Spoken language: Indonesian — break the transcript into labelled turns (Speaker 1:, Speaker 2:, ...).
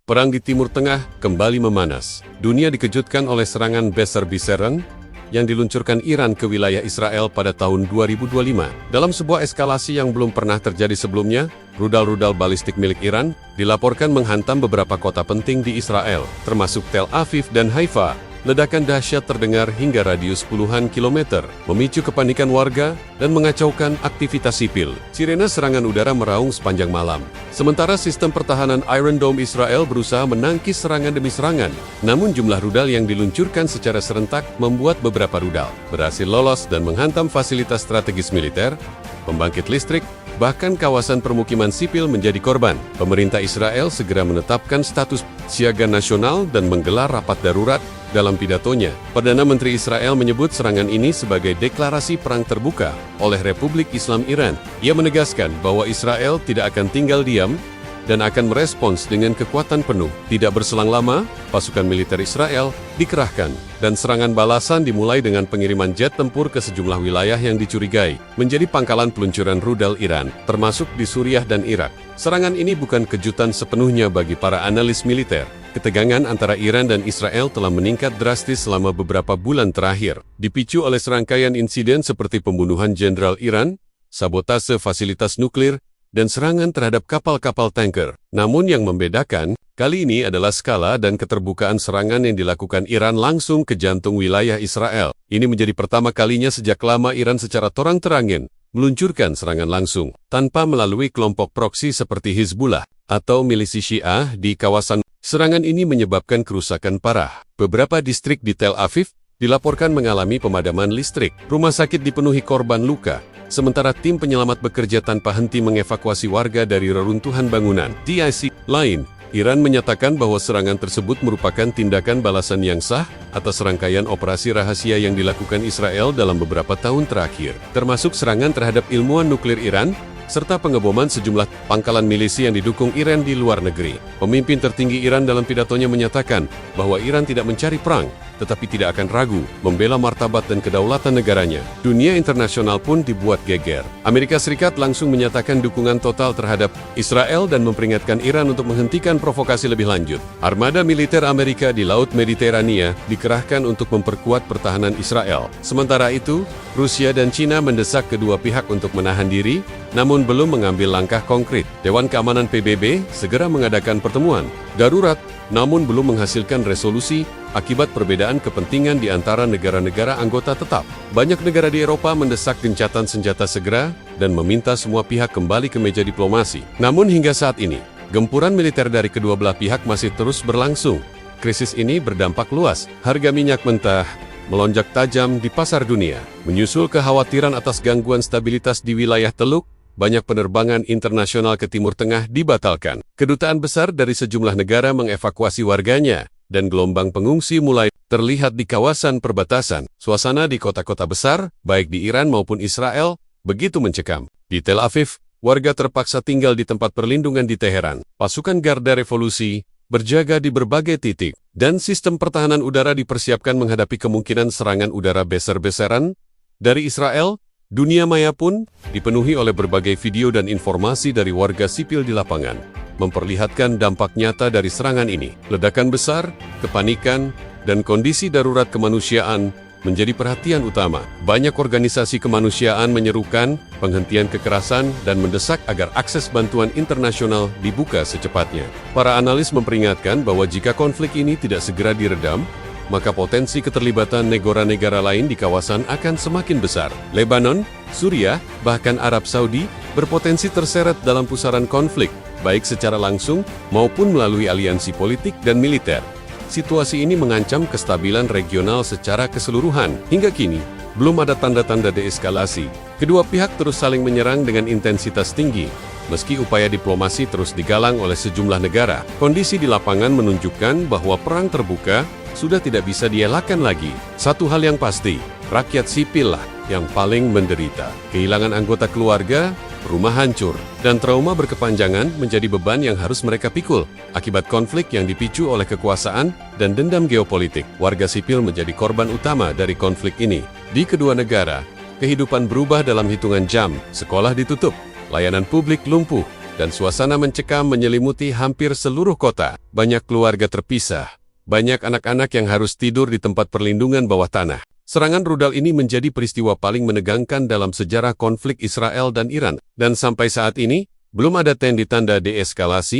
Speaker 1: Perang di Timur Tengah kembali memanas. Dunia dikejutkan oleh serangan besar-besaran yang diluncurkan Iran ke wilayah Israel pada tahun 2025. Dalam sebuah eskalasi yang belum pernah terjadi sebelumnya, rudal-rudal balistik milik Iran dilaporkan menghantam beberapa kota penting di Israel, termasuk Tel Aviv dan Haifa. Ledakan dahsyat terdengar hingga radius puluhan kilometer, memicu kepanikan warga dan mengacaukan aktivitas sipil. Sirene serangan udara meraung sepanjang malam. Sementara sistem pertahanan Iron Dome Israel berusaha menangkis serangan demi serangan. Namun jumlah rudal yang diluncurkan secara serentak membuat beberapa rudal berhasil lolos dan menghantam fasilitas strategis militer, pembangkit listrik, bahkan kawasan permukiman sipil menjadi korban. Pemerintah Israel segera menetapkan status siaga nasional dan menggelar rapat darurat. Dalam pidatonya, Perdana Menteri Israel menyebut serangan ini sebagai deklarasi perang terbuka oleh Republik Islam Iran. Ia menegaskan bahwa Israel tidak akan tinggal diam dan akan merespons dengan kekuatan penuh. Tidak berselang lama, pasukan militer Israel dikerahkan, dan serangan balasan dimulai dengan pengiriman jet tempur ke sejumlah wilayah yang dicurigai menjadi pangkalan peluncuran rudal Iran, termasuk di Suriah dan Irak. Serangan ini bukan kejutan sepenuhnya bagi para analis militer. Ketegangan antara Iran dan Israel telah meningkat drastis selama beberapa bulan terakhir, dipicu oleh serangkaian insiden seperti pembunuhan jenderal Iran, sabotase fasilitas nuklir, dan serangan terhadap kapal-kapal tanker. Namun yang membedakan, kali ini adalah skala dan keterbukaan serangan yang dilakukan Iran langsung ke jantung wilayah Israel. Ini menjadi pertama kalinya sejak lama Iran secara terang-terangan meluncurkan serangan langsung, tanpa melalui kelompok proksi seperti Hizbullah atau milisi Syiah di kawasan. Serangan ini menyebabkan kerusakan parah. Beberapa distrik di Tel Aviv dilaporkan mengalami pemadaman listrik. Rumah sakit dipenuhi korban luka, sementara tim penyelamat bekerja tanpa henti mengevakuasi warga dari reruntuhan bangunan. Di sisi lain, Iran menyatakan bahwa serangan tersebut merupakan tindakan balasan yang sah atas rangkaian operasi rahasia yang dilakukan Israel dalam beberapa tahun terakhir, termasuk serangan terhadap ilmuwan nuklir Iran, serta pengeboman sejumlah pangkalan milisi yang didukung Iran di luar negeri. Pemimpin tertinggi Iran dalam pidatonya menyatakan bahwa Iran tidak mencari perang, tetapi tidak akan ragu membela martabat dan kedaulatan negaranya. Dunia internasional pun dibuat geger. Amerika Serikat langsung menyatakan dukungan total terhadap Israel dan memperingatkan Iran untuk menghentikan provokasi lebih lanjut. Armada militer Amerika di Laut Mediterania dikerahkan untuk memperkuat pertahanan Israel. Sementara itu, Rusia dan China mendesak kedua pihak untuk menahan diri, namun belum mengambil langkah konkret. Dewan Keamanan PBB segera mengadakan pertemuan darurat, namun belum menghasilkan resolusi akibat perbedaan kepentingan di antara negara-negara anggota tetap. Banyak negara di Eropa mendesak gencatan senjata segera dan meminta semua pihak kembali ke meja diplomasi. Namun hingga saat ini, gempuran militer dari kedua belah pihak masih terus berlangsung. Krisis ini berdampak luas. Harga minyak mentah melonjak tajam di pasar dunia. Menyusul kekhawatiran atas gangguan stabilitas di wilayah Teluk, banyak penerbangan internasional ke Timur Tengah dibatalkan. Kedutaan besar dari sejumlah negara mengevakuasi warganya, dan gelombang pengungsi mulai terlihat di kawasan perbatasan. Suasana di kota-kota besar, baik di Iran maupun Israel, begitu mencekam. Di Tel Aviv, warga terpaksa tinggal di tempat perlindungan di Teheran. Pasukan Garda Revolusi berjaga di berbagai titik, dan sistem pertahanan udara dipersiapkan menghadapi kemungkinan serangan udara besar-besaran dari Israel. Dunia maya pun dipenuhi oleh berbagai video dan informasi dari warga sipil di lapangan, memperlihatkan dampak nyata dari serangan ini. Ledakan besar, kepanikan, dan kondisi darurat kemanusiaan menjadi perhatian utama. Banyak organisasi kemanusiaan menyerukan penghentian kekerasan dan mendesak agar akses bantuan internasional dibuka secepatnya. Para analis memperingatkan bahwa jika konflik ini tidak segera diredam, maka potensi keterlibatan negara-negara lain di kawasan akan semakin besar. Lebanon, Suriah, bahkan Arab Saudi berpotensi terseret dalam pusaran konflik, baik secara langsung maupun melalui aliansi politik dan militer. Situasi ini mengancam kestabilan regional secara keseluruhan. Hingga kini, belum ada tanda-tanda deeskalasi. Kedua pihak terus saling menyerang dengan intensitas tinggi. Meski upaya diplomasi terus digalang oleh sejumlah negara, kondisi di lapangan menunjukkan bahwa perang terbuka sudah tidak bisa dielakkan lagi. Satu hal yang pasti, rakyat sipil lah yang paling menderita. Kehilangan anggota keluarga, rumah hancur, dan trauma berkepanjangan menjadi beban yang harus mereka pikul. Akibat konflik yang dipicu oleh kekuasaan dan dendam geopolitik, warga sipil menjadi korban utama dari konflik ini. Di kedua negara, kehidupan berubah dalam hitungan jam, sekolah ditutup, layanan publik lumpuh, dan suasana mencekam menyelimuti hampir seluruh kota. Banyak keluarga terpisah, banyak anak-anak yang harus tidur di tempat perlindungan bawah tanah. Serangan rudal ini menjadi peristiwa paling menegangkan dalam sejarah konflik Israel dan Iran, dan sampai saat ini, belum ada tanda deeskalasi.